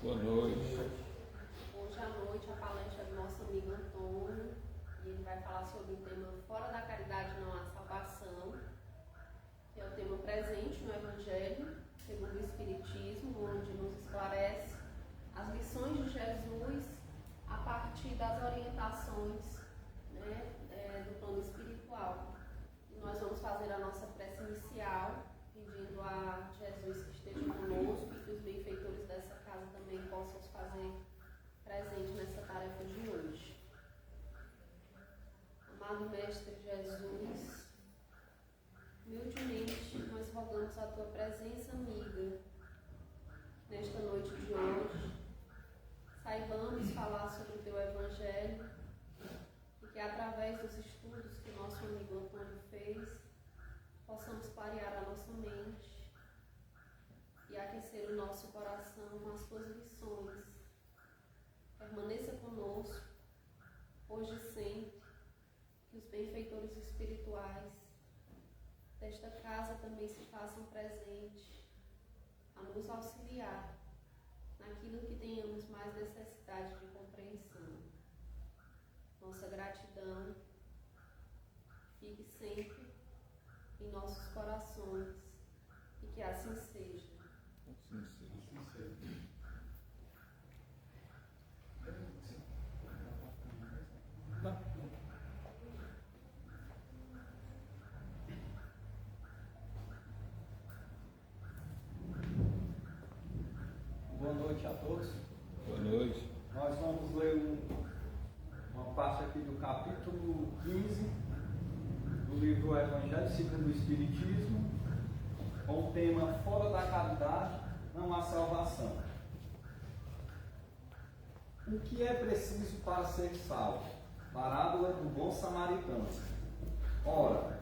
Boa noite. Hoje à noite a palestra do nosso amigo Antônio, e ele vai falar sobre o tema Fora da Caridade Não Há Salvação, que é o tema presente no Evangelho, segundo o Espiritismo, onde nos esclarece as lições de Jesus a partir das orientações, do plano espiritual. E nós vamos fazer a nossa prece inicial, pedindo a Jesus que esteja conosco e que os benfeitores dessa casa também possam se fazer presente nessa tarefa de hoje. Amado Mestre Jesus, humildemente nós rogamos a Tua presença amiga nesta noite de hoje. Saibamos falar sobre o Teu Evangelho e que através dos estudos que nosso amigo Antônio fez, possamos clarear a nossa mente e aquecer o nosso coração com as Tuas lições. Permaneça conosco, hoje e sempre, que os benfeitores espirituais desta casa também se façam presentes a nos auxiliar naquilo que tenhamos mais necessidade de compreensão. Nossa gratidão fique sempre em nossos corações e que assim seja. Assim seja. Boa noite a todos. Boa noite. Nós vamos ler uma parte aqui do capítulo 15 do livro Evangelho segundo o Espiritismo, com o tema Fora da Caridade Não Há Salvação. O que é preciso para ser salvo? Parábola do bom samaritano. Ora,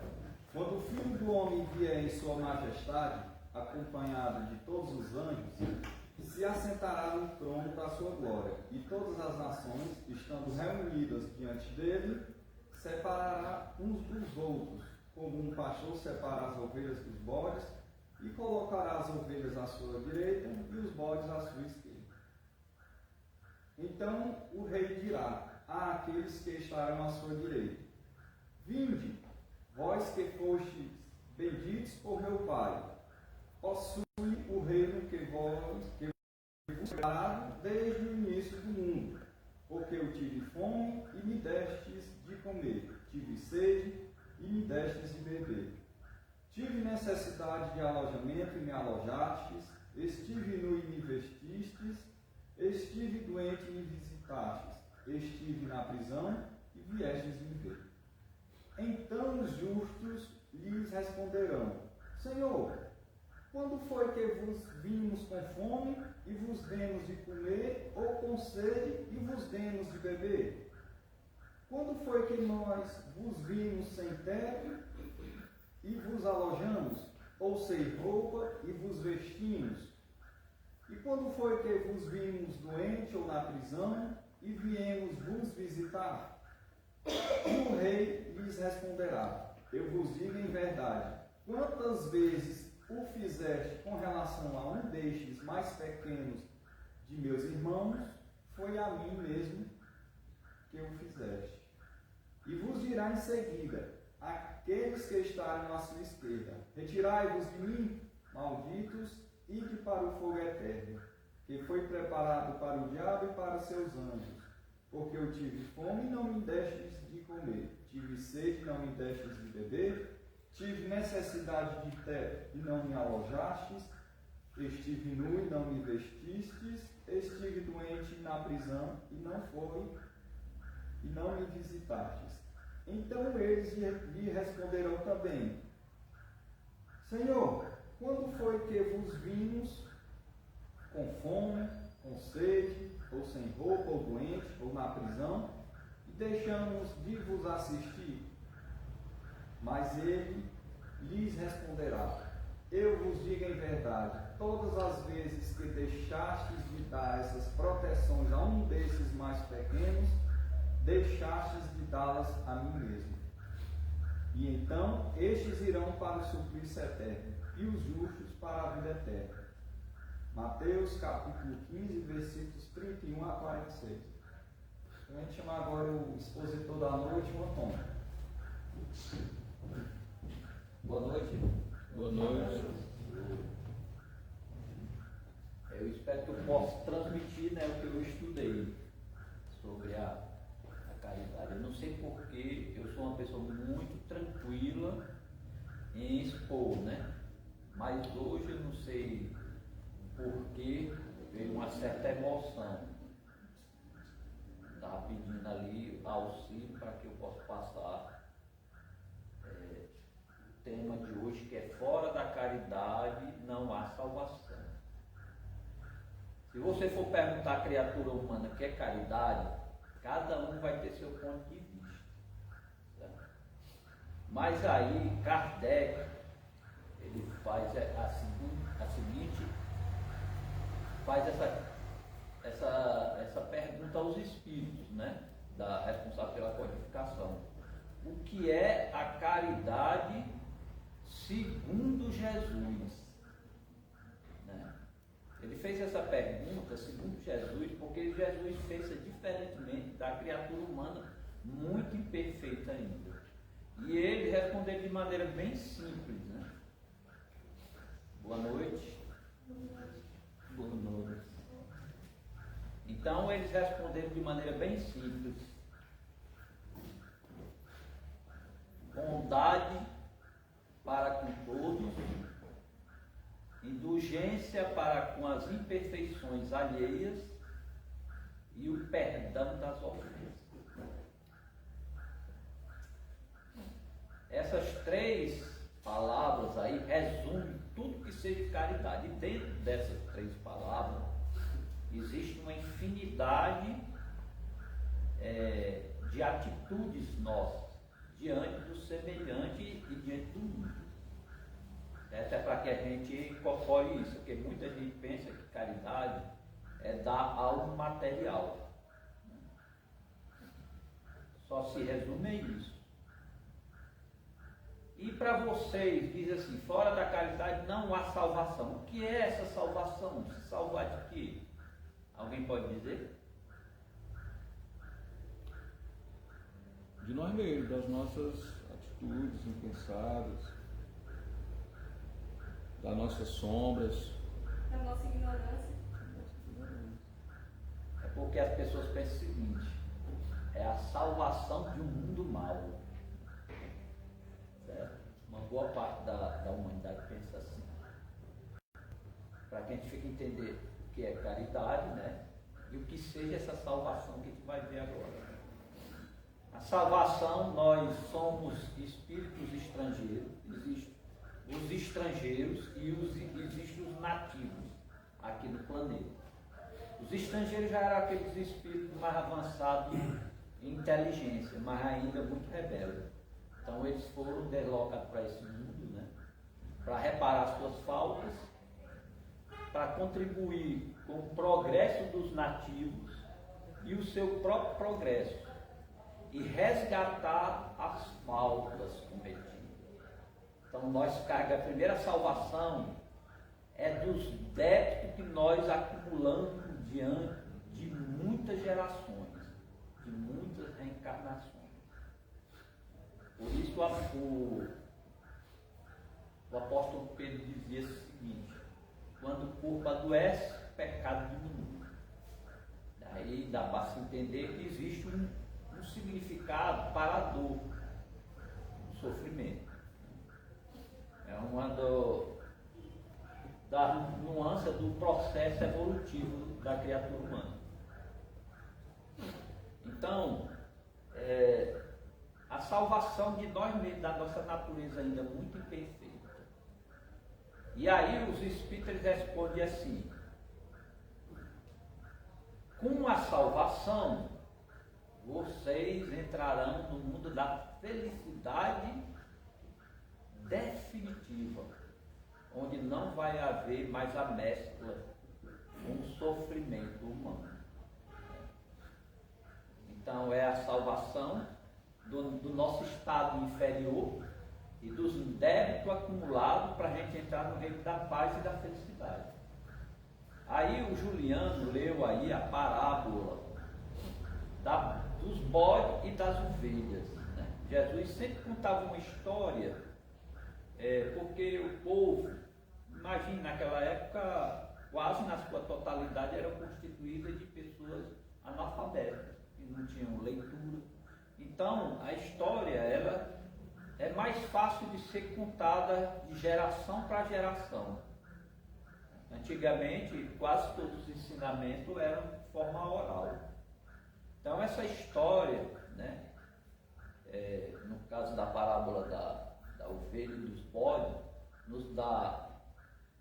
quando o Filho do Homem vier em sua majestade, acompanhado de todos os anjos, se assentará no trono da sua glória, e todas as nações, estando reunidas diante dele, separará uns dos outros, como um pastor separa as ovelhas dos bodes, e colocará as ovelhas à sua direita e os bodes à sua esquerda. Então o rei dirá àqueles que estarão à sua direita: Vinde, vós que fostes benditos por meu Pai, possui o reino que vos preparado desde o início do mundo, porque eu tive fome e me destes de comer, tive sede e me destes de beber, tive necessidade de alojamento e me alojastes, estive nu e me vestistes, estive doente e me visitastes, estive na prisão e viestes me ver. Então os justos lhes responderão: Senhor, quando foi que vos vimos com fome e vos demos de comer, ou com sede e vos demos de beber? Quando foi que nós vos vimos sem teto e vos alojamos, ou sem roupa e vos vestimos? E quando foi que vos vimos doente ou na prisão e viemos vos visitar? E o rei lhes responderá: Eu vos digo em verdade, quantas vezes o fizeste com relação a um destes mais pequenos de meus irmãos, foi a mim mesmo que o fizeste. E vos dirá em seguida, aqueles que estarem à sua esquerda: Retirai-vos de mim, malditos, ide para o fogo eterno, que foi preparado para o diabo e para seus anjos. Porque eu tive fome e não me destes de comer, tive sede e não me destes de beber, tive necessidade de teto e não me alojastes, estive nu e não me vestistes, estive doente na prisão e não me visitastes. Então eles lhe responderão também: Senhor, quando foi que vos vimos com fome, com sede, ou sem roupa, ou doente, ou na prisão, e deixamos de vos assistir? Mas ele lhes responderá: Eu vos digo em verdade, todas as vezes que deixastes de dar essas proteções a um desses mais pequenos, deixastes de dá-las a mim mesmo. E então estes irão para o suplício eterno, e os justos para a vida eterna. Mateus capítulo 15, versículos 31 a 46. A gente chama agora o expositor da noite, o Antônio. Boa noite. Boa noite. Eu espero que eu possa transmitir, né, o que eu estudei sobre a caridade. Eu não sei porquê, eu sou uma pessoa muito tranquila em expor, né? Mas hoje eu não sei porquê, veio uma certa emoção. Estava pedindo ali auxílio para que eu possa passar o tema de hoje, que é fora da caridade não há salvação. Se você for perguntar à criatura humana o que é caridade, cada um vai ter seu ponto de vista. Certo? Mas aí Kardec, ele faz faz essa pergunta aos espíritos, né? Da responsável pela codificação. O que é a caridade segundo Jesus? Né? Ele fez essa pergunta segundo Jesus, porque Jesus fez diferentemente da criatura humana, muito imperfeita ainda. E ele respondeu de maneira bem simples, né? Boa noite. Boa noite. Então eles responderam de maneira bem simples. Bondade para com todos, indulgência para com as imperfeições alheias e o perdão das ofensas. Essas três palavras aí resumem tudo que seja caridade. E dentro dessas três palavras existe uma infinidade de atitudes nossas diante do semelhante e diante do mundo. Essa é para que a gente incorpore isso, porque muita gente pensa que caridade é dar algo material. Só se resume a isso. E para vocês, diz assim, fora da caridade não há salvação. O que é essa salvação? Se salvar de quê? Alguém pode dizer? De nós mesmos, das nossas atitudes impensadas, das nossas sombras. Da nossa ignorância. É porque as pessoas pensam o seguinte: é a salvação de um mundo mau. Certo? Uma boa parte da humanidade pensa assim. Para que a gente fique entender o que é caridade, né? E o que seja essa salvação que a gente vai ver agora. A salvação, nós somos espíritos estrangeiros, existem os estrangeiros e existem os nativos aqui no planeta. Os estrangeiros já eram aqueles espíritos mais avançados em inteligência, mas ainda muito rebeldes. Então eles foram deslocados para esse mundo, né? Para reparar suas faltas, para contribuir com o progresso dos nativos e o seu próprio progresso, e resgatar as faltas cometidas. Então a primeira salvação é dos débitos que nós acumulamos diante de muitas gerações, de muitas reencarnações. Por isso o apóstolo Pedro dizia o seguinte: quando o corpo adoece, o pecado diminui. Daí dá para se entender que existe um significado para a dor, o sofrimento. É uma da nuance do processo evolutivo da criatura humana. Então, a salvação de nós mesmos, da nossa natureza ainda muito imperfeita. E aí os espíritos respondem assim: com a salvação, vocês entrarão no mundo da felicidade definitiva, onde não vai haver mais a mescla com o sofrimento humano. Então é a salvação do nosso estado inferior e dos débitos acumulados para a gente entrar no reino da paz e da felicidade. Aí o Juliano leu aí a parábola dos bodes e das ovelhas, né? Jesus sempre contava uma história, porque o povo, imagine, naquela época, quase na sua totalidade era constituída de pessoas analfabetas, que não tinham leitura. Então, a história, ela é mais fácil de ser contada de geração para geração. Antigamente, quase todos os ensinamentos eram de forma oral. Então, essa história, né, no caso da parábola da ovelha e dos bodes,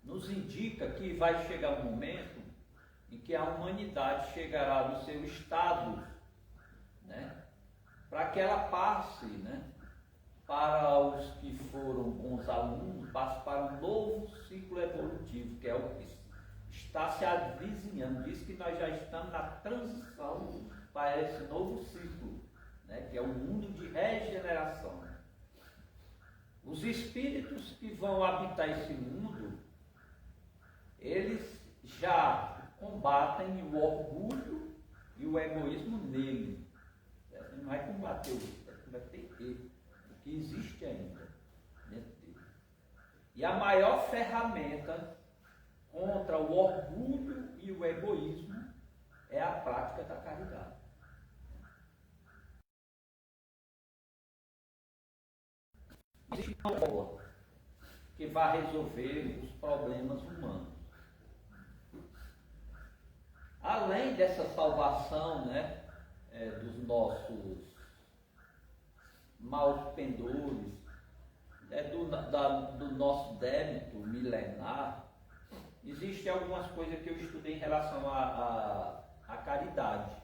nos indica que vai chegar um momento em que a humanidade chegará no seu estado, né, para que ela passe, né, para os que foram bons alunos, passe para um novo ciclo evolutivo, que é o que está se avizinhando. Diz que nós já estamos na transição para esse novo ciclo, né, que é o mundo de regeneração. Os espíritos que vão habitar esse mundo, eles já combatem o orgulho e o egoísmo nele. Ele não vai combater isso, ele vai ter ele, o que existe ainda dentro dele. E a maior ferramenta contra o orgulho e o egoísmo é a prática da caridade. Existe uma boa que vai resolver os problemas humanos. Além dessa salvação, né, dos nossos maus pendores, do nosso débito milenar, existem algumas coisas que eu estudei em relação à caridade.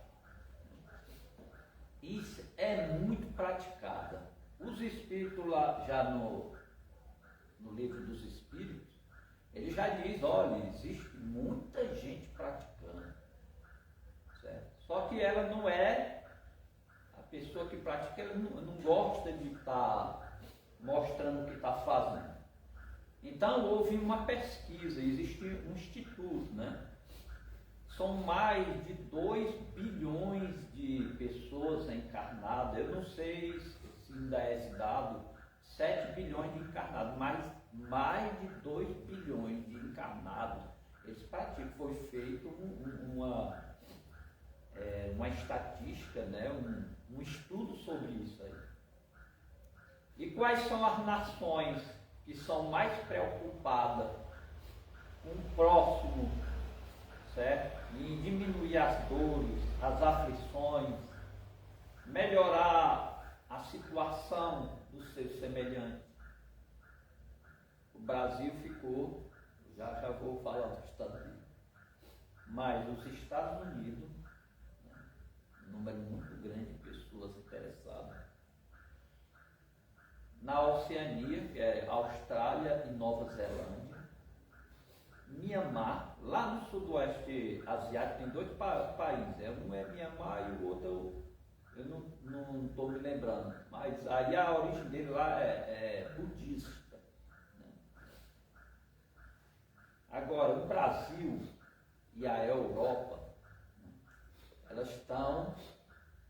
Isso é muito praticada. Os espíritos lá, já no livro dos espíritos, ele já diz, olha, existe muita gente praticando, certo? Só que ela não é, a pessoa que pratica, ela não gosta de estar mostrando o que está fazendo. Então houve uma pesquisa, existe um instituto, né? São mais de 2 bilhões de pessoas encarnadas. Eu não sei se ainda é esse dado, 7 bilhões de encarnados, mas mais de 2 bilhões de encarnados. Eles praticam, foi feito uma estatística, né? um estudo sobre isso aí. E quais são as nações que são mais preocupadas com o próximo, certo? Em diminuir as dores, as aflições, melhorar a situação dos seus semelhantes? O Brasil ficou, já vou falar dos Estados Unidos, mas os Estados Unidos, né, um número muito grande de pessoas interessadas. Na Oceania, que é Austrália e Nova Zelândia, Mianmar, lá no sudoeste asiático tem 2 países, um é Mianmar e o outro eu não estou me lembrando, mas aí a origem dele lá é budista, né? Agora, o Brasil e a Europa, né, elas estão,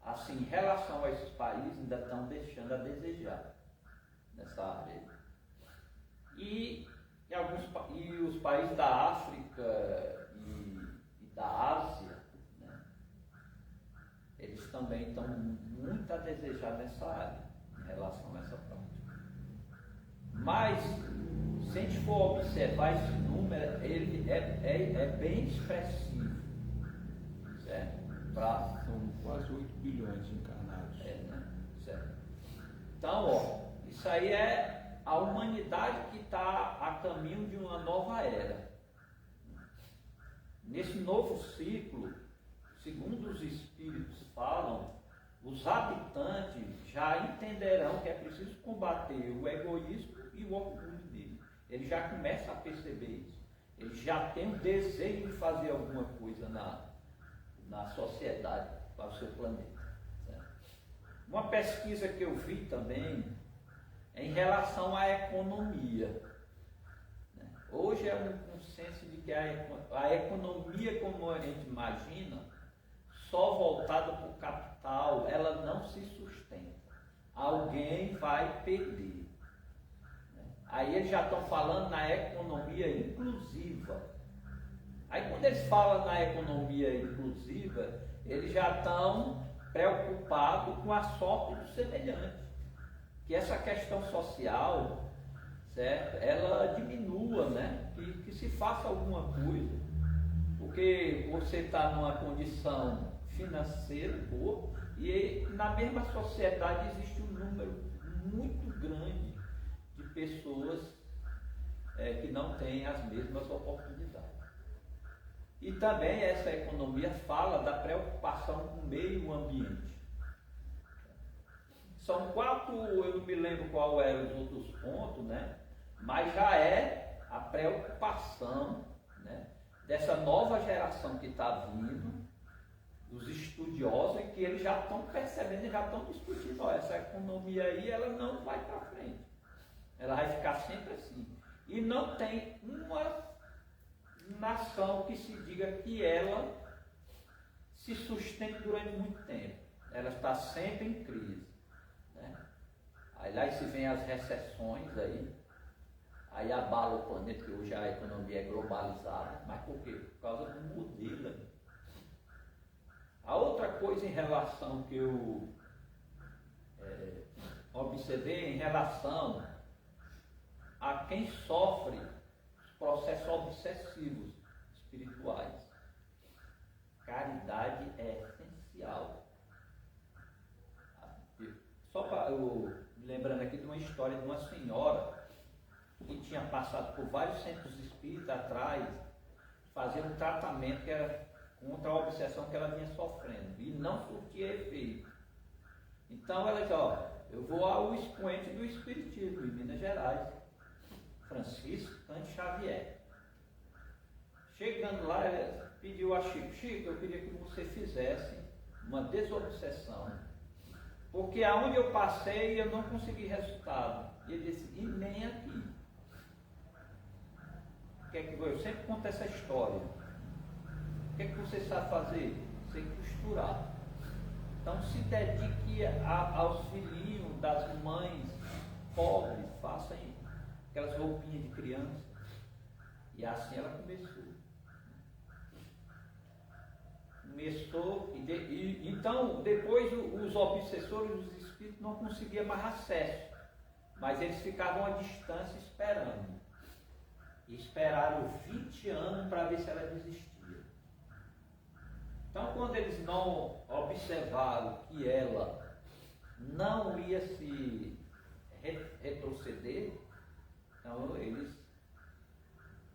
assim, em relação a esses países, ainda estão deixando a desejar nessa área. E os países da África e da Ásia, né, eles também estão muito a desejar nessa área, em relação a essa prática. Mas, se a gente for observar esse número, ele é bem expressivo, certo? São quase 8 bilhões encarnados. Né? Certo. Então, isso aí é a humanidade que está a caminho de uma nova era. Nesse novo ciclo, segundo os espíritos falam, os habitantes já entenderão que é preciso combater o egoísmo e o orgulho dele. Ele já começa a perceber isso. Ele já tem um desejo de fazer alguma coisa na sociedade, para o seu planeta. Certo? Uma pesquisa que eu vi também em relação à economia, né? Hoje é um senso de que a economia, como a gente imagina, só voltada para o capital, ela não se sustenta. Alguém vai perder. Aí eles já estão falando na economia inclusiva. Aí quando eles falam na economia inclusiva, eles já estão preocupados com a sorte do semelhante. Que essa questão social, certo? Ela diminua, né? Que se faça alguma coisa. Porque você está numa condição financeira boa e na mesma sociedade existe um número muito grande de pessoas que não têm as mesmas oportunidades. E também essa economia fala da preocupação com o meio ambiente. São 4, eu não me lembro qual eram os outros pontos, né? Mas já é a preocupação, né, dessa nova geração que está vindo, dos estudiosos, e que eles já estão percebendo, já estão discutindo, ó, essa economia aí, ela não vai para frente. Ela vai ficar sempre assim. E não tem uma nação que se diga que ela se sustente durante muito tempo. Ela está sempre em crise, né? Aí lá se vem as recessões aí abala o planeta, porque hoje a economia é globalizada. Mas por quê? Por causa do modelo. A outra coisa em relação que eu observei em relação a quem sofre os processos obsessivos espirituais. Caridade é essencial. Só para eu lembrando aqui de uma história de uma senhora que tinha passado por vários centros espíritas atrás, fazendo um tratamento que era contra a obsessão que ela vinha sofrendo e não surtia efeito. Então ela disse, ó, eu vou ao expoente do Espiritismo em Minas Gerais, Francisco Cândido Xavier. Chegando lá, ela pediu a Chico, eu queria que você fizesse uma desobsessão, porque aonde eu passei eu não consegui resultado. E ele disse, e nem aqui. Eu sempre conto essa história. O que você sabe fazer? Sei costurar. Então se dedique aos filhinhos das mães pobres, faça aquelas roupinhas de criança. E assim ela começou. Então depois os obsessores, os espíritos não conseguiam mais acesso, mas eles ficavam à distância esperando. E esperaram 20 anos para ver se ela desistia. Então quando eles não observaram que ela não ia se retroceder, então eles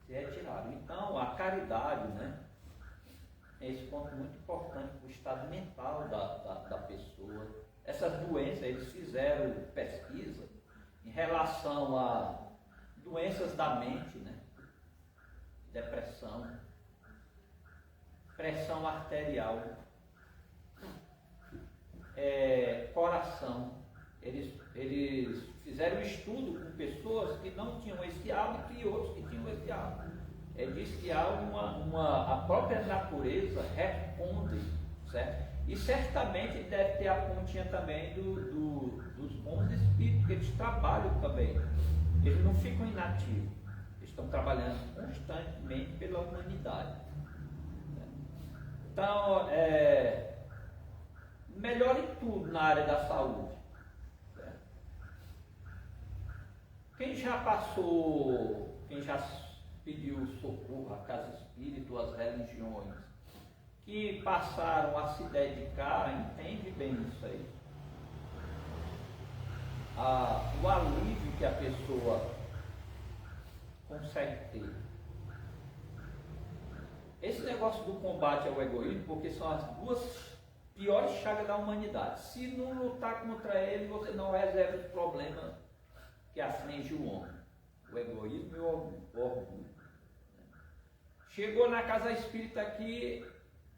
se retiraram. Então a caridade, né, é esse ponto muito importante para o estado mental da pessoa. Essas doenças, eles fizeram pesquisa em relação a doenças da mente, né? Depressão, pressão arterial, coração. Eles fizeram estudo com pessoas que não tinham esse hábito e outros que tinham esse hábito. Diz que há a própria natureza responde, certo? E certamente deve ter a pontinha também dos bons espíritos, que eles trabalham também. Eles não ficam inativos, eles estão trabalhando constantemente pela humanidade. Então, melhore tudo na área da saúde. Certo? Quem já pediu socorro à casa espírita, às religiões, que passaram a se dedicar, entende bem isso aí. O alívio que a pessoa consegue ter. Esse negócio do combate ao egoísmo, porque são as duas piores chagas da humanidade. Se não lutar contra ele, você não resolve os problemas que aflige o homem. O egoísmo e o orgulho. Chegou na casa espírita aqui,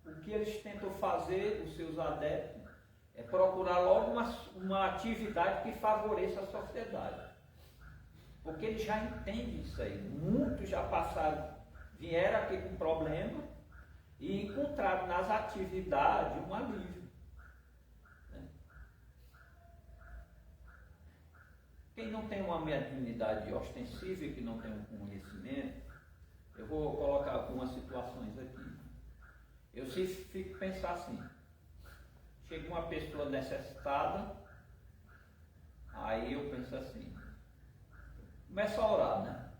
o que eles tentam fazer, os seus adeptos, é procurar logo uma atividade que favoreça a sociedade. Porque ele já entende isso aí. Muitos já passaram, vieram aqui com problema e encontraram nas atividades um alívio. Né? Quem não tem uma mediunidade ostensiva e que não tem um conhecimento, eu vou colocar algumas situações aqui. Eu fico pensar assim, chega uma pessoa necessitada, aí eu penso assim, começa a orar, né?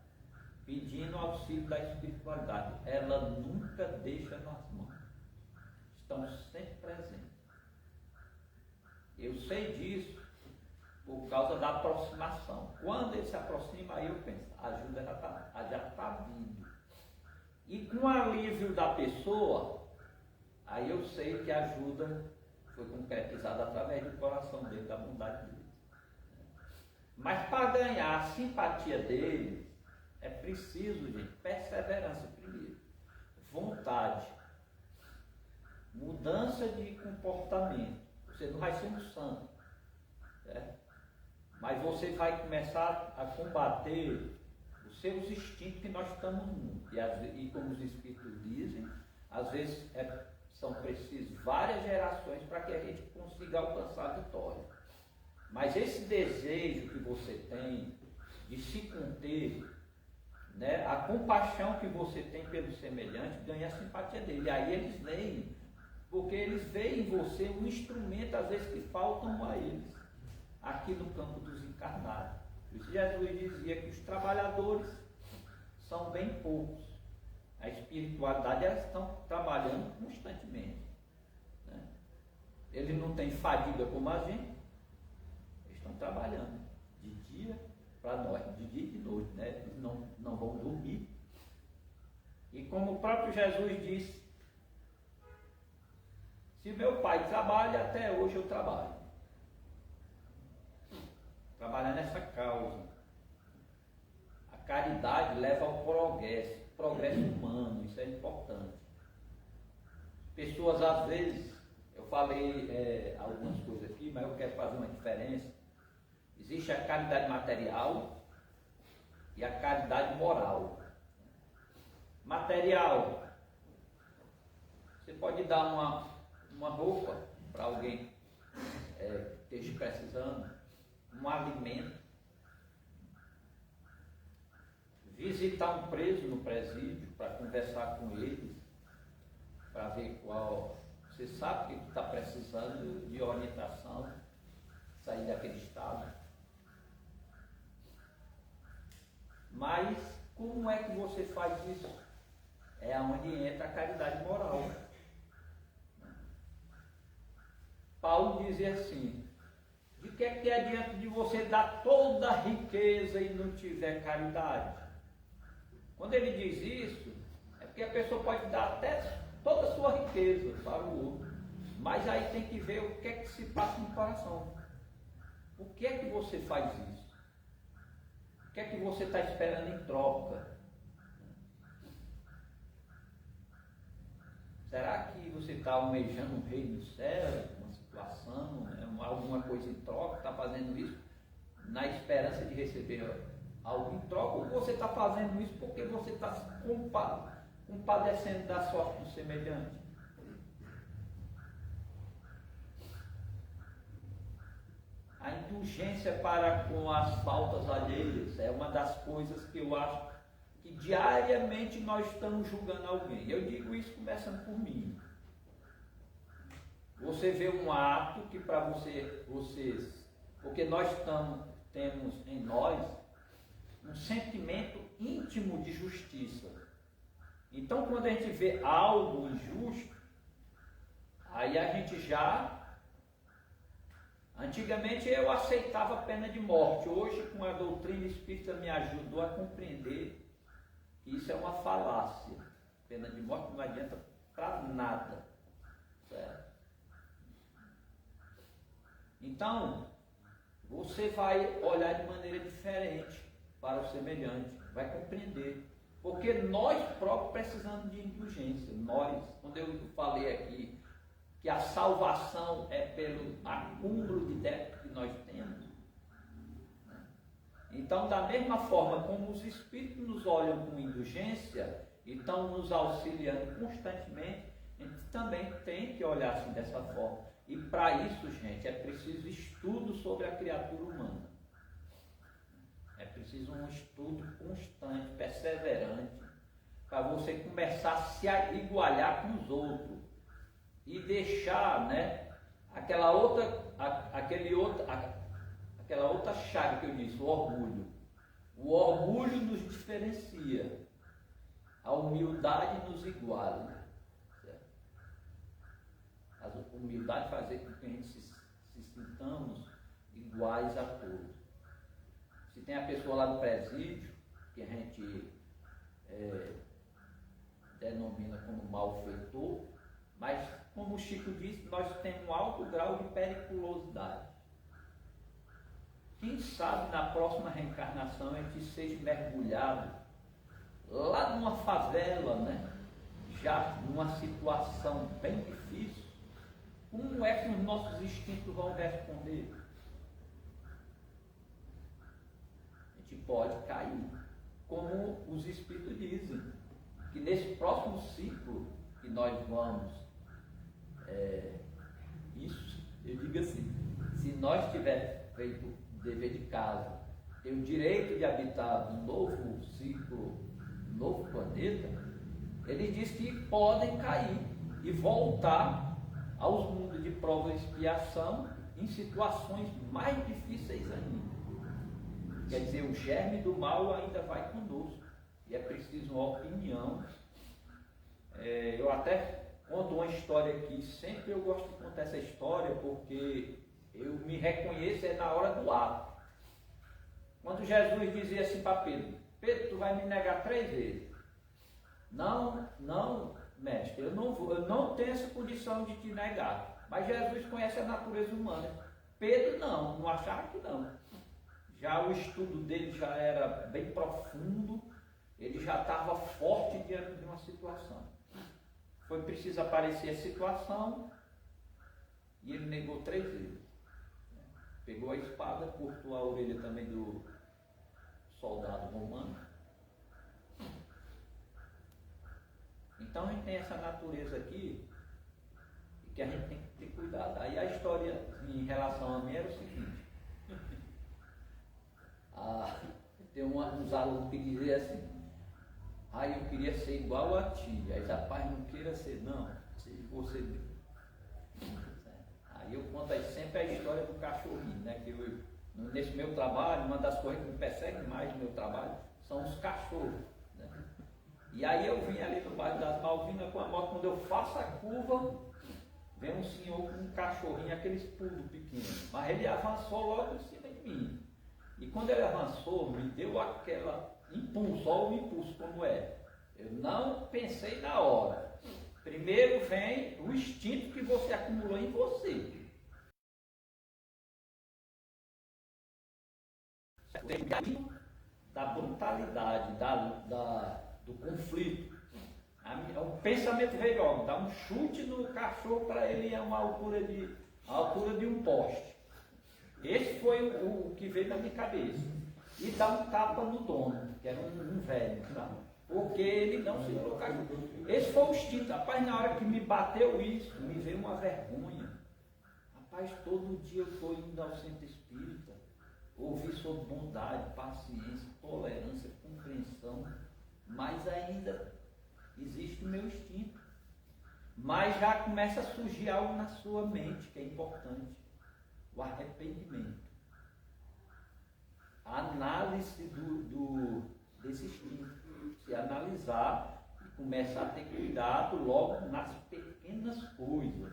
Pedindo auxílio da espiritualidade. Ela nunca deixa nas mãos. Estão sempre presentes. Eu sei disso por causa da aproximação. Quando ele se aproxima, aí eu penso, a ajuda já está vindo. E com o alívio da pessoa, aí eu sei que a ajuda foi concretizada através do coração dele, da bondade dele. Mas para ganhar a simpatia dele, é preciso, gente, perseverança primeiro, vontade, mudança de comportamento. Você não vai ser um santo, certo? Mas você vai começar a combater os seus instintos que nós estamos num. E como os Espíritos dizem, às vezes são precisas várias gerações para que a gente consiga alcançar a vitória. Mas esse desejo que você tem de se conter, né, a compaixão que você tem pelo semelhante, ganha a simpatia dele. E aí eles vêm, porque eles veem em você um instrumento, às vezes, que faltam a eles, aqui no campo dos encarnados. Por isso Jesus dizia que os trabalhadores são bem poucos. A espiritualidade, elas estão trabalhando constantemente. Né? Eles não têm fadiga como a gente, eles estão trabalhando de dia para nós, de dia e de noite, né? Eles não vão dormir. E como o próprio Jesus disse, se meu pai trabalha, até hoje eu trabalho. Trabalhar nessa causa. A caridade leva ao progresso humano, isso é importante. Pessoas, às vezes, eu falei algumas coisas aqui, mas eu quero fazer uma diferença. Existe a caridade material e a caridade moral. Material, você pode dar uma roupa para alguém que esteja precisando, um alimento, visitar um preso no presídio para conversar com ele, para ver qual. Você sabe que está precisando de orientação, sair daquele estado. Mas como é que você faz isso? É onde entra a caridade moral. Paulo dizia assim, de que adianta de você dar toda a riqueza e não tiver caridade? Quando ele diz isso, é porque a pessoa pode dar até toda a sua riqueza para o outro, mas aí tem que ver o que é que se passa no coração. Por que é que você faz isso? O que é que você está esperando em troca? Será que você está almejando um reino do céu, uma situação, alguma coisa em troca, está fazendo isso na esperança de receber algo em troca, ou você está fazendo isso porque você está se compadecendo da sorte do semelhante? A indulgência para com as faltas alheias é uma das coisas que eu acho que diariamente nós estamos julgando alguém. Eu digo isso começando por mim. Você vê um ato que para vocês, porque nós temos em nós um sentimento íntimo de justiça. Então, quando a gente vê algo injusto, aí a gente já... Antigamente eu aceitava a pena de morte. Hoje, com a doutrina espírita, me ajudou a compreender que isso é uma falácia. Pena de morte não adianta para nada. Certo? Então, você vai olhar de maneira diferente para o semelhante, vai compreender. Porque nós próprios precisamos de indulgência. Nós, quando eu falei aqui que a salvação é pelo acúmulo de débito que nós temos, Então, da mesma forma como os espíritos nos olham com indulgência e estão nos auxiliando constantemente, a gente também tem que olhar assim dessa forma. E para isso, gente, é preciso estudo sobre a criatura humana. É preciso um estudo constante, perseverante, para você começar a se igualar com os outros e deixar, né, aquela outra chaga que eu disse, o orgulho. O orgulho nos diferencia, a humildade nos iguala. Certo? A humildade faz com que a gente se sintamos iguais a todos. Se tem a pessoa lá no presídio, que a gente denomina como malfeitor, mas, como o Chico disse, nós temos um alto grau de periculosidade. Quem sabe na próxima reencarnação a gente seja mergulhado lá numa favela, né? Já numa situação bem difícil. Como é que os nossos instintos vão responder? A gente pode cair, como os Espíritos dizem, que nesse próximo ciclo que nós vamos, isso, eu digo assim, se nós tivermos feito o dever de casa, ter o direito de habitar um novo ciclo, um novo planeta, ele diz que podem cair e voltar aos mundos de prova e expiação em situações mais difíceis ainda. Quer dizer, o germe do mal ainda vai conosco. E é preciso uma opinião. Eu até conto uma história aqui. Sempre eu gosto de contar essa história porque eu me reconheço na hora do ato. Quando Jesus dizia assim para Pedro: Pedro, tu vai me negar 3 vezes. Não, mestre, eu não tenho essa condição de te negar. Mas Jesus conhece a natureza humana. Pedro não achava que não. Já o estudo dele já era bem profundo, ele já estava forte diante de uma situação. Foi preciso aparecer a situação e ele negou 3 vezes. Pegou a espada, cortou a orelha também do soldado romano. Então a gente tem essa natureza aqui e que a gente tem que ter cuidado. Aí a história em relação a mim era o seguinte. Tem uns alunos que diziam assim: eu queria ser igual a ti. Aí, rapaz, não queira ser, não. Seja você. Aí eu conto aí sempre a história do cachorrinho, né? Que nesse meu trabalho, uma das coisas que me perseguem mais no meu trabalho são os cachorros. Né? E aí eu vim ali no bairro das Malvinas com a moto, quando eu faço a curva, vem um senhor com um cachorrinho, aqueles pulos pequenos. Mas ele avançou logo em cima de mim. E quando ele avançou, me deu aquela impulso, olha o impulso como é. Eu não pensei na hora. Primeiro vem o instinto que você acumulou em você. Da brutalidade, do conflito. O pensamento veio logo, dá um chute no cachorro para ele ir a uma altura de um poste. Esse foi o que veio na minha cabeça. E dá um tapa no dono, que era um velho, sabe? Porque ele não segurou o cachorro. Esse foi o instinto. Rapaz, na hora que me bateu isso, me veio uma vergonha. Rapaz, todo dia eu estou indo ao centro espírita, ouvir sobre bondade, paciência, tolerância, compreensão, mas ainda existe o meu instinto. Mas já começa a surgir algo na sua mente que é importante. O arrependimento. A análise desse instinto. Se analisar e começar a ter cuidado logo nas pequenas coisas.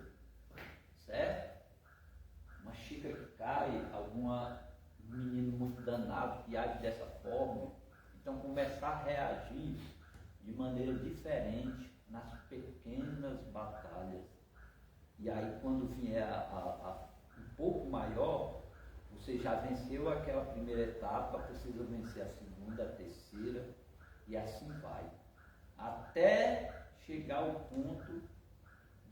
Certo? Uma xícara que cai, um menino muito danado que age dessa forma. Então começar a reagir de maneira diferente nas pequenas batalhas. E aí quando vier um pouco maior, você já venceu aquela primeira etapa, precisa vencer a segunda, a terceira, e assim vai. Até chegar ao ponto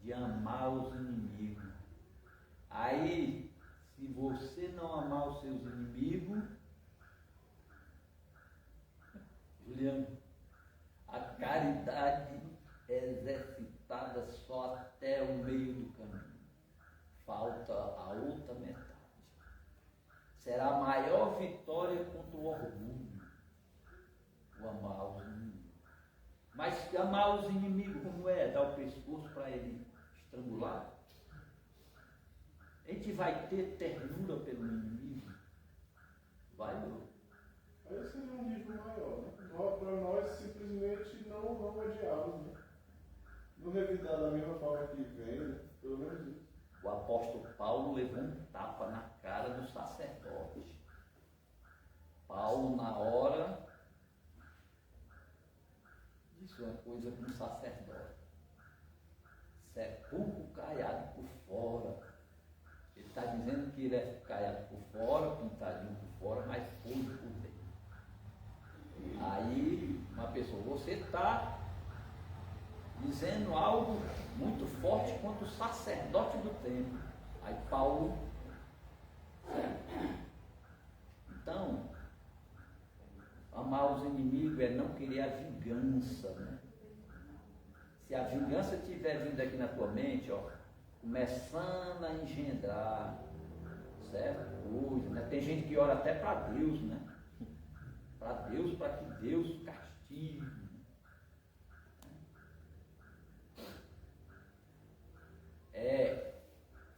de amar os inimigos. Aí, se você não amar os seus inimigos, William, a caridade é exercitada só até o meio do caminho. Falta a outra metade. Será a maior vitória contra o orgulho, o amar os inimigos. Mas amar os inimigos como é? Dar o pescoço para ele estrangular? A gente vai ter ternura pelo inimigo? Vai não. Aí seria um nível maior, né? Para nós simplesmente não odiá-los, né? Não revidar da mesma forma que vem, né? Pelo menos isso. O apóstolo Paulo levou um tapa na cara do sacerdote. Paulo, na hora, disse uma coisa com o sacerdote: sepulcro caiado por fora. Ele está dizendo que ele é caiado por fora, pintadinho por fora, mas fundo por dentro. Aí, uma pessoa, você está dizendo algo muito forte contra o sacerdote do templo. Aí Paulo, então, amar os inimigos é não querer a vingança, né? Se a vingança tiver vindo aqui na tua mente, ó, começando a engendrar, certo? Coisa, né? Tem gente que ora até para Deus, né? Para Deus, para que Deus castigue.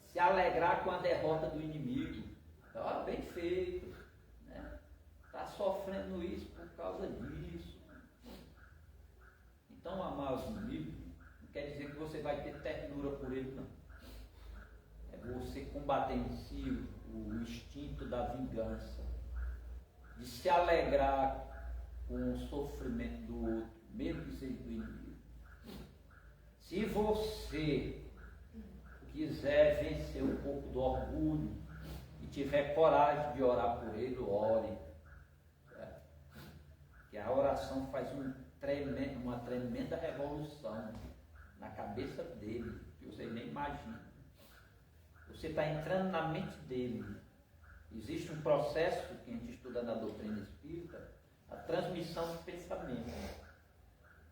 Se alegrar com a derrota do inimigo. Então, bem feito, né? Está sofrendo isso por causa disso. Então, amar os inimigos não quer dizer que você vai ter ternura por ele, não. É você combater em si o instinto da vingança, de se alegrar com o sofrimento do outro, mesmo que seja do inimigo. Se você quiser vencer um pouco do orgulho e tiver coragem de orar por ele, ore. Certo? Que a oração faz uma tremenda revolução na cabeça dele, que você nem imagina. Você está entrando na mente dele. Existe um processo que a gente estuda na doutrina espírita, a transmissão do pensamento.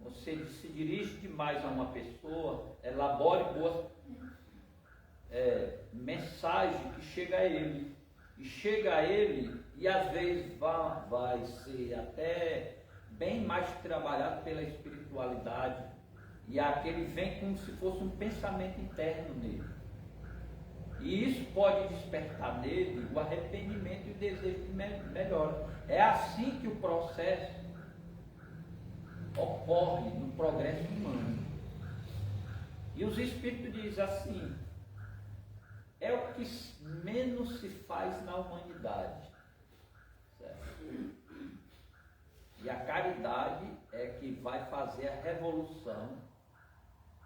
Você se dirige demais a uma pessoa, elabore boas mensagem que chega a ele. E chega a ele, e às vezes vai ser até bem mais trabalhado pela espiritualidade. E aquele vem como se fosse um pensamento interno nele. E isso pode despertar nele o arrependimento e o desejo de melhora. É assim que o processo ocorre no progresso humano. E os Espíritos dizem assim: é o que menos se faz na humanidade. Certo? E a caridade é que vai fazer a revolução.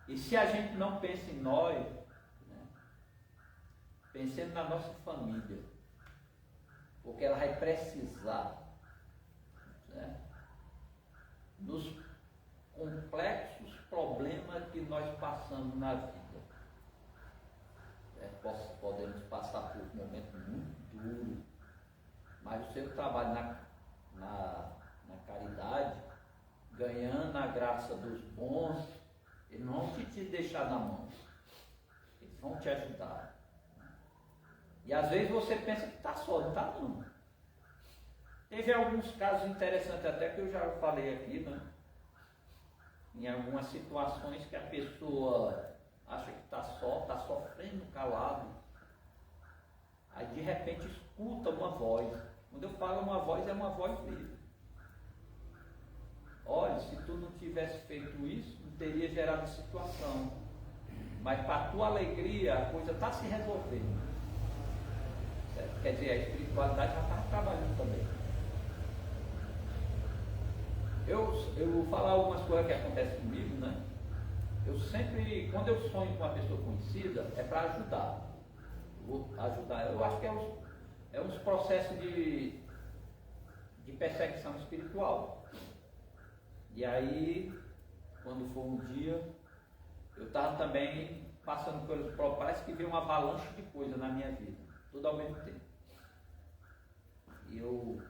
E se a gente não pensa em nós, né, pensando na nossa família, porque ela vai precisar, né, nos complexos problemas que nós passamos na vida. Podemos passar por um momento muito duro, mas o seu trabalho na caridade, ganhando a graça dos bons, eles não vão te deixar na mão, eles vão te ajudar. E às vezes você pensa que está só, não está não. Teve alguns casos interessantes até que eu já falei aqui, né? Em algumas situações que a pessoa acha que está só, está sofrendo calado. Aí de repente escuta uma voz. Quando eu falo uma voz, é uma voz dele. Olha, se tu não tivesse feito isso, não teria gerado a situação. Mas para a tua alegria, a coisa está se resolvendo. Certo? Quer dizer, a espiritualidade já está trabalhando também. Eu vou falar algumas coisas que acontecem comigo, né? Eu sempre, quando eu sonho com uma pessoa conhecida, é para ajudar. Vou ajudar. Eu acho que é uns processos de perseguição espiritual. E aí, quando for um dia, eu estava também passando coisas, parece que veio uma avalanche de coisas na minha vida, tudo ao mesmo tempo. E eu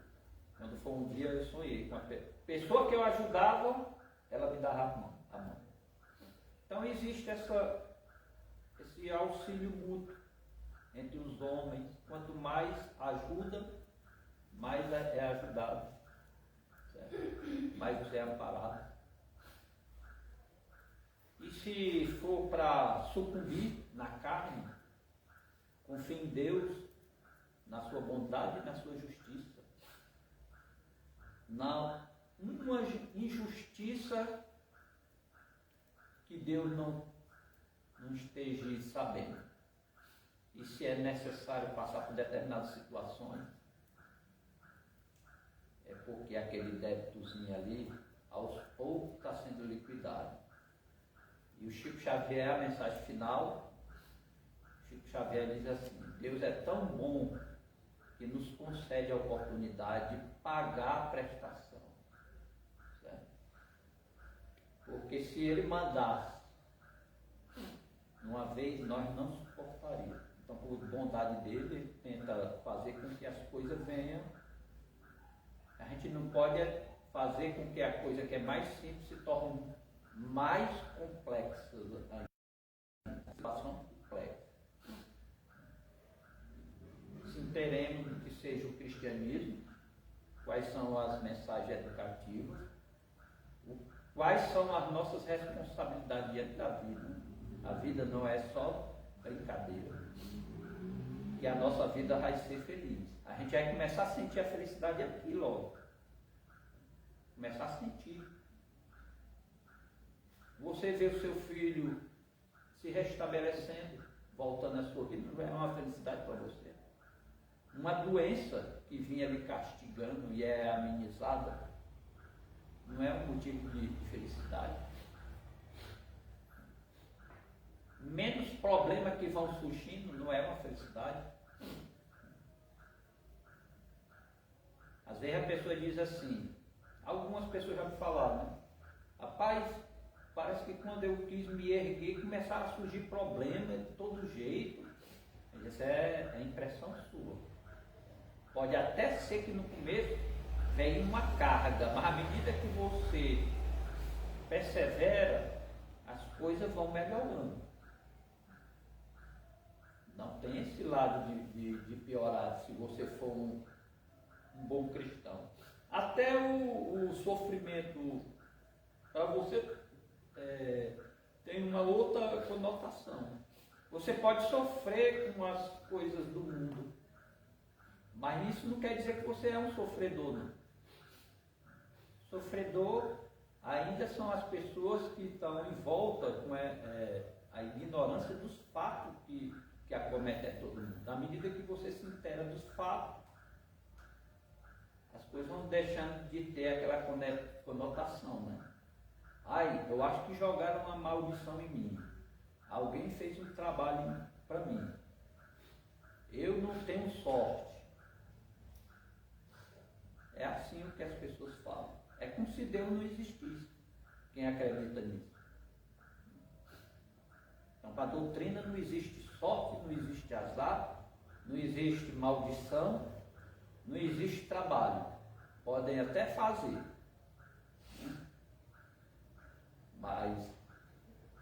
Quando foi um dia eu sonhei com a pessoa que eu ajudava, ela me dava a mão. Então existe esse auxílio mútuo entre os homens. Quanto mais ajuda, mais é ajudado, certo? Mais você é amparado. E se for para sucumbir na carne, confie em Deus, na sua bondade e na sua justiça. Não, uma injustiça que Deus não esteja sabendo. E se é necessário passar por determinadas situações, é porque aquele débitozinho ali, aos poucos, está sendo liquidado. E o Chico Xavier, a mensagem final, Chico Xavier diz assim: Deus é tão bom que nos concede a oportunidade de pagar a prestação. Certo? Porque se Ele mandasse uma vez, nós não suportaríamos. Então, por bondade dele, Ele tenta fazer com que as coisas venham. A gente não pode fazer com que a coisa que é mais simples se torne mais complexa. A situação complexa. Se interemos do que seja o cristianismo, quais são as mensagens educativas, quais são as nossas responsabilidades diante da vida. A vida não é só brincadeira. E a nossa vida vai ser feliz. A gente vai começar a sentir a felicidade aqui logo. Começar a sentir. Você vê o seu filho se restabelecendo, voltando à sua vida, não é uma felicidade para você? Uma doença que vinha lhe castigando e é amenizada, não é um motivo de felicidade? Menos problemas que vão surgindo, não é uma felicidade? Às vezes a pessoa diz assim, algumas pessoas já me falaram, né? Rapaz, parece que quando eu quis me erguer, começaram a surgir problemas de todo jeito. Essa é a impressão sua. Pode até ser que no começo venha uma carga, mas à medida que você persevera, as coisas vão melhorando. Não tem esse lado de piorar se você for um bom cristão. Até o sofrimento para você tem uma outra conotação. Você pode sofrer com as coisas do mundo, mas isso não quer dizer que você é um sofredor, não. Sofredor ainda são as pessoas que estão em volta com a ignorância dos fatos que acometem todo mundo. Na medida que você se inteira dos fatos, as coisas vão deixando de ter aquela conotação, né? Ai, eu acho que jogaram uma maldição em mim. Alguém fez um trabalho para mim. Eu não tenho sorte. É assim o que as pessoas falam. É como se Deus não existisse. Quem acredita nisso? Então, para a doutrina não existe sorte, não existe azar, não existe maldição, não existe trabalho. Podem até fazer, mas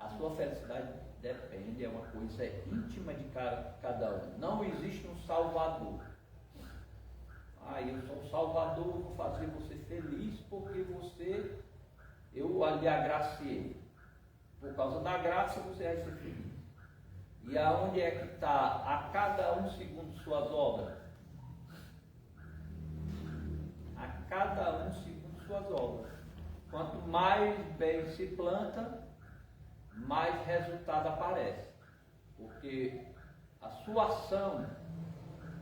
a sua felicidade depende, é uma coisa íntima de cada um. Não existe um salvador. Eu sou um salvador, vou fazer você feliz porque eu lhe agraciei. Por causa da graça você vai ser feliz. E aonde é que está a cada um segundo suas obras? A cada um segundo suas obras. Quanto mais bem se planta, mais resultado aparece. Porque a sua ação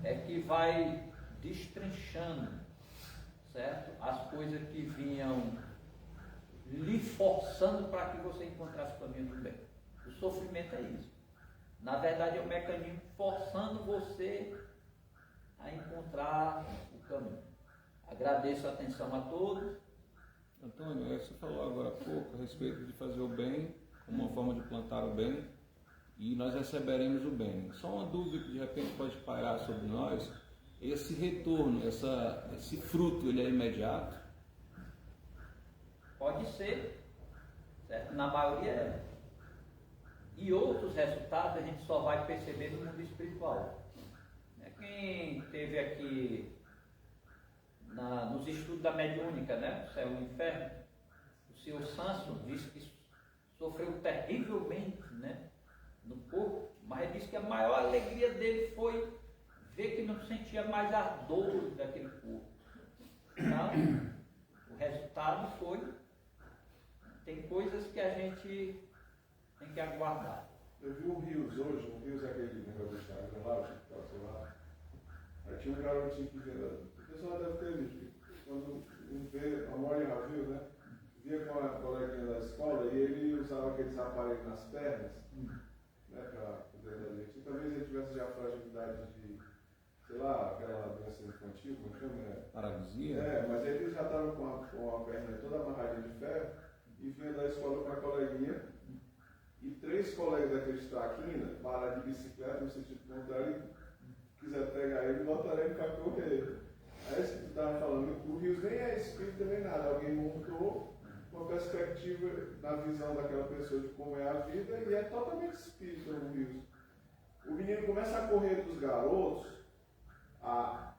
é que vai destrinchando, certo? As coisas que vinham lhe forçando para que você encontrasse o caminho do bem. O sofrimento é isso. Na verdade, é um mecanismo forçando você a encontrar o caminho. Agradeço a atenção a todos. Antônio, você falou agora há pouco a respeito de fazer o bem como uma forma de plantar o bem e nós receberemos o bem. Só uma dúvida que de repente pode pairar sobre nós. esse retorno, esse fruto, ele é imediato? Pode ser, certo? Na maioria é. E outros resultados a gente só vai perceber no mundo espiritual. Quem teve aqui nos estudos da mediúnica, né? O céu e o inferno, o senhor Sanson disse que sofreu terrivelmente, né? No corpo, mas ele disse que a maior alegria dele foi ver que não sentia mais a dor daquele corpo. Então, o resultado foi, tem coisas que a gente tem que aguardar. Eu vi o Rios hoje, o Rios é aquele negócio do Instagram lá, o TikTok, sei lá. Aí tinha um garotinho que via, o pessoal deve ter visto, quando vê, a maioria já viu, né? Via com a coleguinha da escola e ele usava aqueles aparelhos nas pernas, né, para poder da gente. E talvez ele tivesse já fragilidade de, sei lá, aquela doença infantil, como chama, né? Paralisia? É, mas ele já estava com a perna toda amarradinha de ferro e vinha da escola com a coleguinha. E 3 colegas daqueles traquina pararam de bicicleta no sentido contrário e quiser pegar ele e botar ele para correr. Aí isso que tu estava falando, o Rios nem é espírito nem nada, alguém montou uma perspectiva na visão daquela pessoa de como é a vida e é totalmente espírita o Rios. O menino começa a correr dos garotos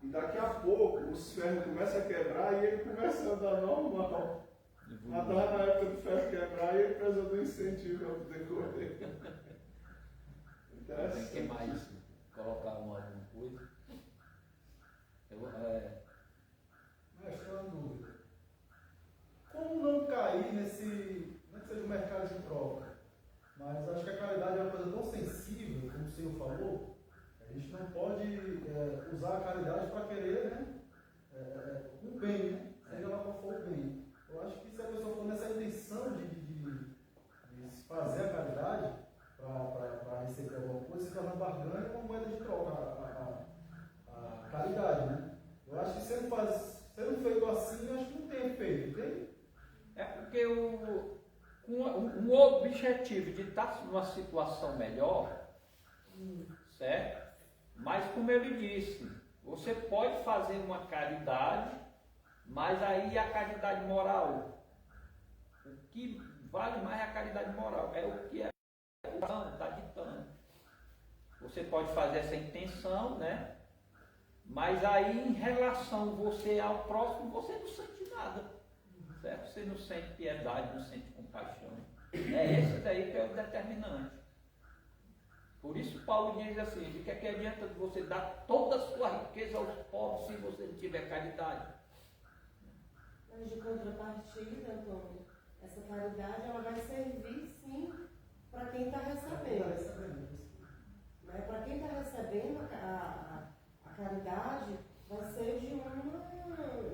e daqui a pouco os ferros começam a quebrar e ele começa a andar normal. Mas estava na época do ferro quebrar e ele precisou do incentivo para poder correr. Tem que mais colocar alguma coisa. Mestre, uma dúvida. Como não cair nesse, não é que seja um mercado de troca, mas acho que a caridade é uma coisa tão sensível, como o senhor falou, a gente não pode usar a caridade para querer, né, o bem, né? Seja lá qual for o bem. Eu acho que se a pessoa for nessa intenção de fazer a caridade para receber alguma coisa, se torna barganha uma moeda de troca, a caridade, né? Eu acho que sendo feito assim, eu acho que não tem efeito, entende? É porque um objetivo de estar numa situação melhor, certo? Mas como eu lhe disse, você pode fazer uma caridade, mas aí a caridade moral, o que vale mais é a caridade moral, é o que está ditando. Você pode fazer essa intenção, né? Mas aí em relação você ao próximo, você não sente nada, certo? Você não sente piedade, não sente compaixão. É esse daí que é o determinante. Por isso Paulo diz assim, de que adianta você dar toda a sua riqueza aos pobres se você não tiver caridade? Mas de contrapartida, Antônio, essa caridade ela vai servir sim para quem está recebendo. Né? Para quem está recebendo a caridade vai ser de uma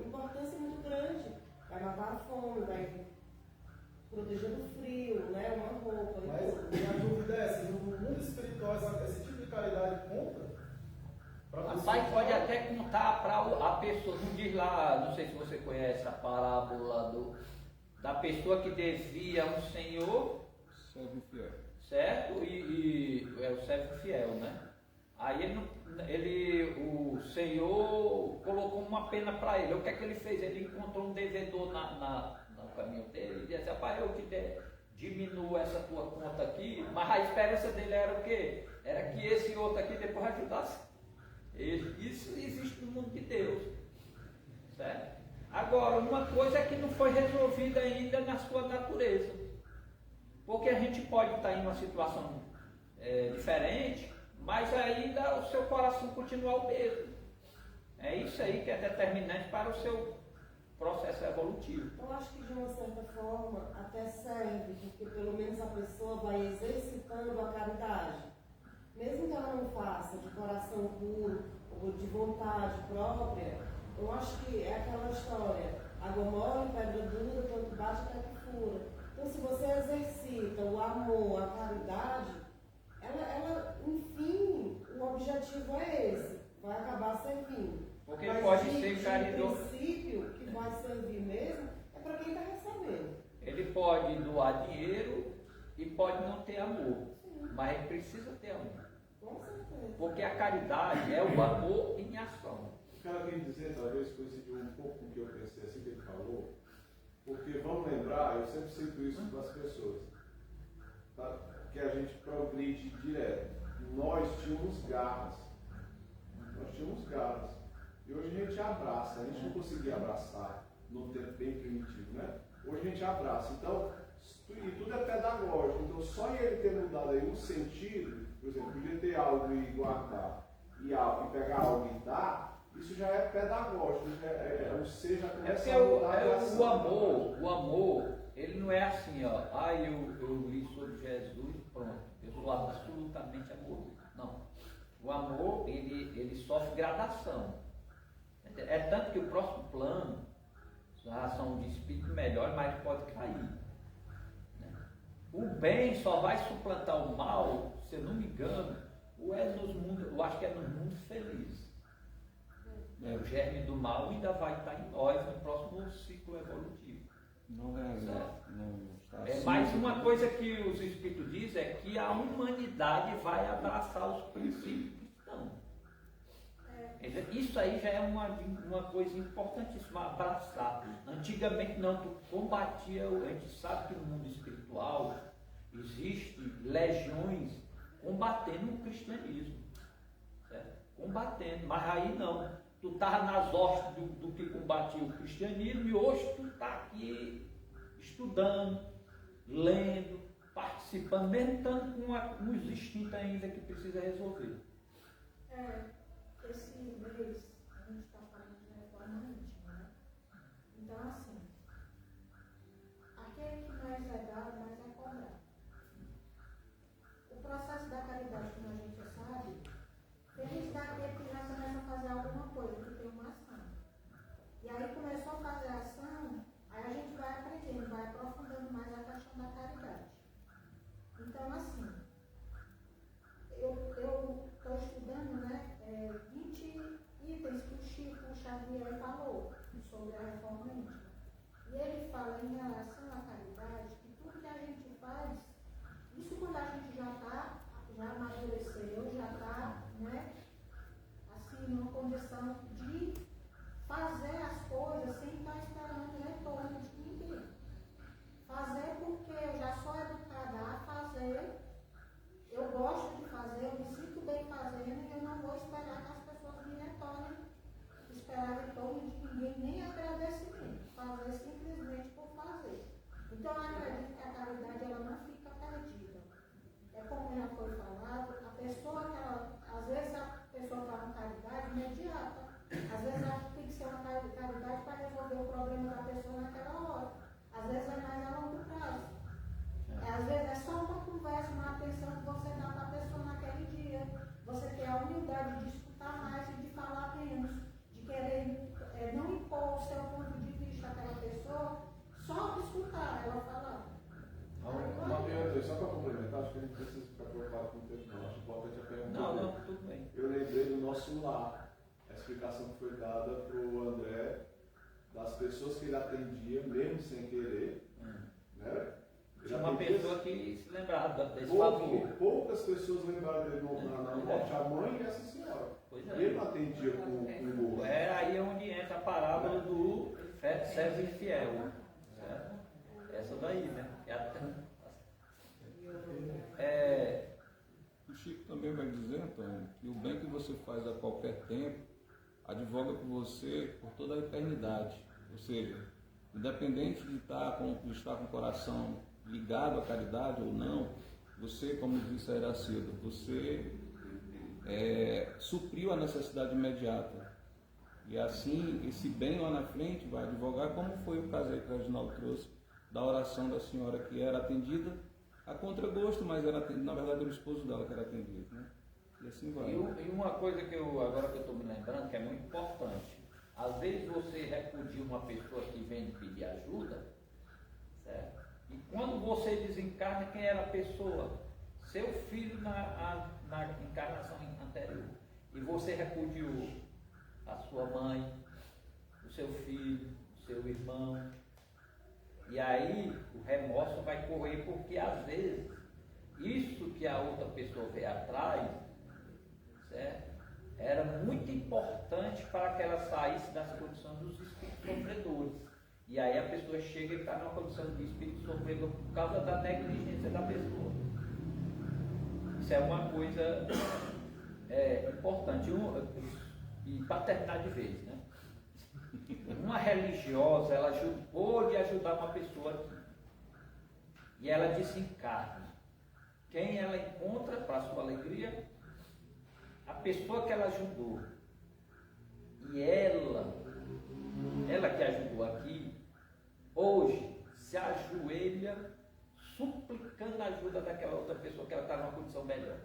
importância muito grande. Vai matar a fome, vai proteger do frio, né? Uma roupa. Mas minha dúvida é se no mundo espiritual esse tipo de caridade conta? Rapaz, pode até contar para a pessoa, não diz lá, não sei se você conhece a parábola da pessoa que devia a um senhor, Servo fiel. certo? E é o servo fiel, né? Aí o senhor colocou uma pena para ele. O que é que ele fez? Ele encontrou um devedor no caminho dele e disse, rapaz, eu te diminuo essa tua conta aqui, mas a esperança dele era o quê? Era que esse outro aqui depois ajudasse ele. Isso existe no mundo de Deus, certo? Agora, uma coisa é que não foi resolvida ainda na sua natureza, porque a gente pode estar em uma situação diferente, mas ainda o seu coração continua o mesmo. É isso aí que é determinante para o seu processo evolutivo. Eu acho que de uma certa forma até serve, porque pelo menos a pessoa vai exercitando a caridade. Mesmo que ela não faça de coração puro ou de vontade própria, eu acho que é aquela história, água mole, pedra dura, tanto bate até que fura. Então se você exercita o amor, a caridade, ela, enfim, o objetivo é esse, vai acabar servindo. Porque mas pode ser caridoso. O princípio que vai servir mesmo é para quem está recebendo. Ele pode doar dinheiro e pode não ter amor, mas ele precisa ter amor. Com certeza. Porque a caridade é o amor em ação. cara quer dizer, talvez coincidiu um pouco com o que eu pensei assim que ele falou, porque vamos lembrar, eu sempre cito isso para as pessoas, tá? Que a gente progride direto. Nós tínhamos garras. E hoje a gente abraça, a gente não conseguia abraçar no tempo bem primitivo, né? Hoje a gente abraça. Então, e tudo é pedagógico. Então, só ele ter mudado aí um sentido, por exemplo, podia ter algo e guardar, e pegar algo e dar, isso já é pedagógico, ou seja, começa a mudar a relação. O amor, ele não é assim, ó, eu li sobre Jesus, pronto, eu sou absolutamente amoroso. Não. O amor, ele sofre gradação. É tanto que o próximo plano, a ação de espírito melhor, mas pode cair. Né? O bem só vai suplantar o mal, se eu não me engano, eu acho que é nos mundos felizes. O germe do mal ainda vai estar em nós no próximo ciclo evolutivo. Não está É mais uma coisa que os Espíritos dizem, é que a humanidade vai abraçar os princípios cristãos. Isso aí já é uma coisa importantíssima, abraçar. Antigamente não, tu combatia, a gente sabe que no mundo espiritual existem legiões combatendo o cristianismo, certo? Combatendo, mas aí não, tu estava nas hostes do que combatia o cristianismo e hoje tu está aqui estudando, lendo, participando, mesmo estando com os instintos ainda que precisa resolver. Esse mês a gente está falando de reforma íntima, né? Então, assim, aquele que mais é dado, mais é cobrado. O processo da caridade, como a gente sabe, feliz daquele que já começa a fazer alguma coisa, que tem uma ação. E aí começou a fazer a ação, aí a gente vai aprendendo, vai aprofundando mais a questão da caridade. Então, assim, eu estou estudando, né, 20 itens que o Chico Xavier falou sobre a reforma íntima. E ele fala em relação à caridade que tudo que a gente faz, isso quando a gente já amadureceu, já está, né, assim, numa condição de fazer as coisas sem estar esperando retorno de ninguém. Fazer porque eu já sou educada a fazer, eu gosto de fazer, eu me sinto bem fazendo e eu não vou esperar que as pessoas me retornem, esperar retorno de ninguém, nem agradecimento. Fazer simplesmente por fazer. Então eu acredito que a caridade ela não fica perdida. É como já foi falado, a pessoa que ela, às vezes a pessoa está com caridade imediata, às vezes ela tem que ser uma caridade para resolver o problema da pessoa naquela hora. Às vezes é mais a longo prazo. Às vezes é só uma conversa, uma atenção que você dá para a pessoa naquele dia. Você tem a humildade de escutar mais e de falar menos, de querer não impor o seu ponto de vista àquela pessoa, só escutar ela falar. Só para complementar, acho que a gente precisa ficar preocupado com o tempo, não. Acho importante a pergunta. Não, tudo bem. Eu lembrei do nosso lar, a explicação que foi dada para o André, das pessoas que ele atendia, mesmo sem querer, né? Tinha uma pessoa que se lembrava desse favor. Poucas pessoas lembraram dele na morte, a mãe e essa senhora. Pois E ele não atendia com gosto. É aí onde entra a parábola do servo infiel. Certo? Essa daí, né? O Chico também vai dizer, Antônio, que o bem que você faz a qualquer tempo advoga por você por toda a eternidade. Ou seja, independente de estar com o coração ligado à caridade ou não, você, como disse a Iracilda, você supriu a necessidade imediata. E assim, esse bem lá na frente vai advogar, como foi o caso aí que o Reginaldo trouxe, da oração da senhora que era atendida a contragosto, mas era atendida, na verdade era o esposo dela que era atendido, né? E assim vai. E uma coisa que agora que eu estou me lembrando, que é muito importante, às vezes você repudia uma pessoa que vem pedir ajuda, certo? E quando você desencarna, quem era a pessoa? Seu filho na encarnação anterior. E você repudiou a sua mãe, o seu filho, o seu irmão. E aí o remorso vai correr porque às vezes isso que a outra pessoa vê atrás, certo? era muito importante para que ela saísse das condições dos espíritos sofredores. E aí a pessoa chega e está numa condição de espírito sofredor por causa da negligência da pessoa. Isso é uma coisa importante. E para terminar de vez, né? Uma religiosa, ela pôde ajudar uma pessoa aqui. E ela desencarna. Quem ela encontra, para sua alegria? A pessoa que ela ajudou. E ela que ajudou aqui, hoje se ajoelha suplicando a ajuda daquela outra pessoa que ela está numa condição melhor.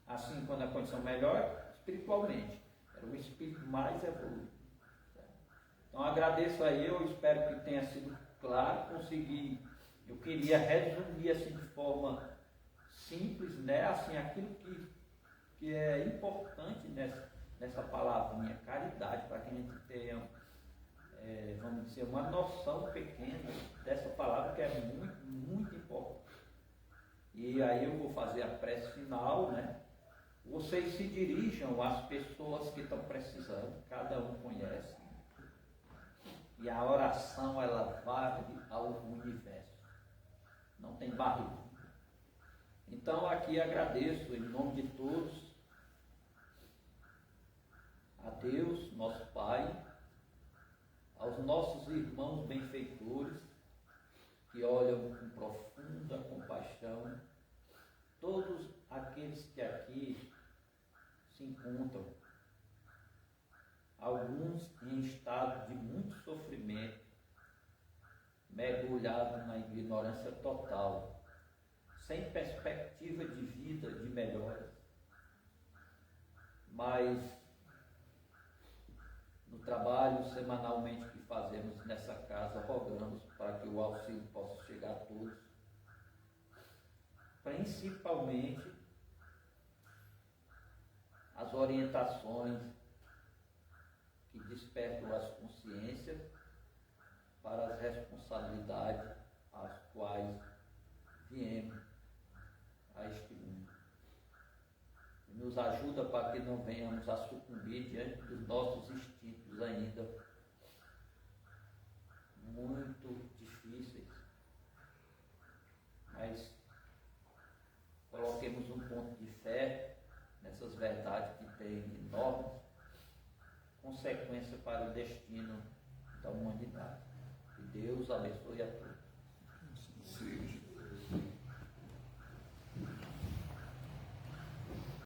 Assim, quando a condição melhor, espiritualmente, era o espírito mais evoluído. Então agradeço aí, eu espero que tenha sido claro, eu queria resumir assim de forma simples, né? Assim, aquilo que é importante nessa palavrinha, caridade, para que a gente tenha, vamos dizer, uma noção pequena dessa palavra que é muito, muito importante. E aí eu vou fazer a prece final, né? Vocês se dirijam às pessoas que estão precisando, cada um conhece. E a oração, ela vai ao universo. Não tem barreira. Então aqui agradeço em nome de todos a Deus, nosso Pai, aos nossos irmãos benfeitores que olham com profunda compaixão todos aqueles que aqui se encontram, alguns em estado de muito sofrimento, mergulhados na ignorância total, sem perspectiva de vida, de melhoras. Mas no trabalho semanalmente que fazemos nessa casa, rogamos para que o auxílio possa chegar a todos, principalmente as orientações que despertam as consciências para as responsabilidades às quais viemos a este mundo. E nos ajuda para que não venhamos a sucumbir diante dos nossos instintos ainda muito difíceis. Mas coloquemos um ponto de fé nessas verdades que têm enormes consequências para o destino da humanidade. Que Deus abençoe a todos.